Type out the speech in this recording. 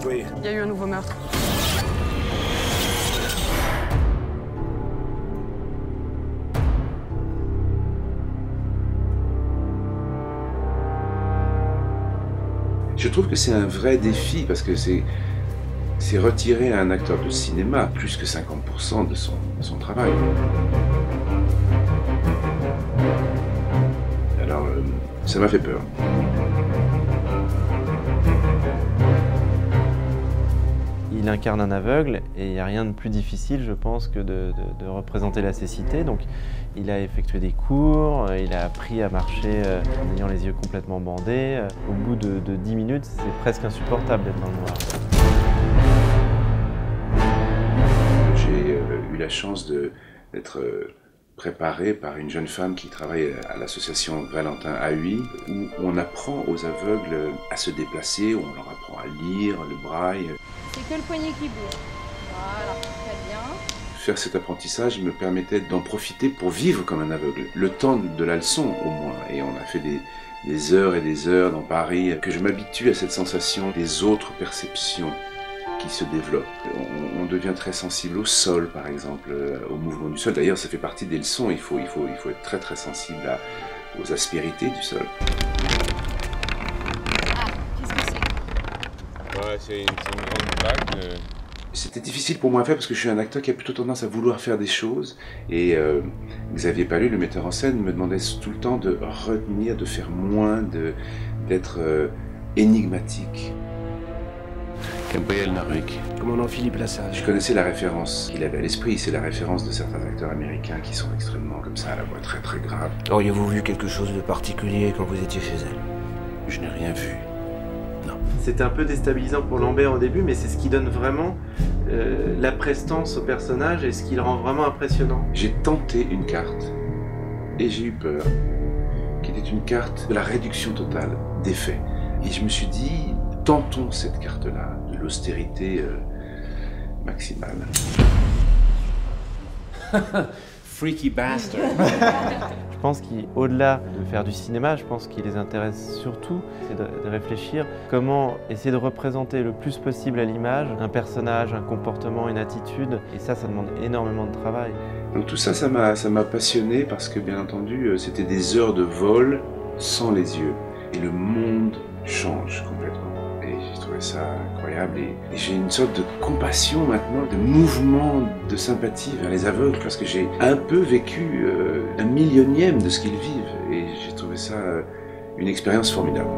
Oui. Il y a eu un nouveau meurtre. Je trouve que c'est un vrai défi parce que c'est retirer à un acteur de cinéma plus que 50% de son travail. Alors, ça m'a fait peur. Il incarne un aveugle et il n'y a rien de plus difficile, je pense, que de représenter la cécité. Donc, il a effectué des cours, il a appris à marcher en ayant les yeux complètement bandés. Au bout de 10 minutes, c'est presque insupportable d'être dans le noir. J'ai eu la chance d'être préparé par une jeune femme qui travaille à l'association Valentin Haüy, où on apprend aux aveugles à se déplacer, où on leur apprend à lire le braille. C'est que le poignet qui bouge. Voilà, très bien. Faire cet apprentissage me permettait d'en profiter pour vivre comme un aveugle, le temps de la leçon au moins. Et on a fait des heures et des heures dans Paris, que je m'habitue à cette sensation des autres perceptions qui se développent. On devient très sensible au sol, par exemple, au mouvement du sol. D'ailleurs, ça fait partie des leçons, il faut être très très sensible aux aspérités du sol. Ah, qu'est-ce que c'est? Ouais, c'est une grande bague. C'était difficile pour moi à faire parce que je suis un acteur qui a plutôt tendance à vouloir faire des choses. Et Xavier Palus, le metteur en scène, me demandait tout le temps de retenir, de faire moins, d'être énigmatique. Gabriel Narek. Commandant Philippe Lassage. Je connaissais la référence qu'il avait à l'esprit, c'est la référence de certains acteurs américains qui sont extrêmement comme ça, à la voix très très grave. Auriez-vous vu quelque chose de particulier quand vous étiez chez elle? Je n'ai rien vu. C'était un peu déstabilisant pour Lambert au début, mais c'est ce qui donne vraiment la prestance au personnage et ce qui le rend vraiment impressionnant. J'ai tenté une carte et j'ai eu peur, qui était une carte de la réduction totale des faits. Et je me suis dit, tentons cette carte-là, de l'austérité maximale. Freaky bastard. Je pense qu'au-delà de faire du cinéma, je pense qu'il les intéresse surtout, c'est de réfléchir comment essayer de représenter le plus possible à l'image un personnage, un comportement, une attitude. Et ça demande énormément de travail. Donc tout ça, ça m'a passionné parce que bien entendu, c'était des heures de vol sans les yeux. Et le monde change complètement. Et j'ai trouvé ça incroyable. Et j'ai une sorte de compassion maintenant, de mouvement de sympathie vers les aveugles parce que j'ai un peu vécu un millionième de ce qu'ils vivent. Et j'ai trouvé ça une expérience formidable.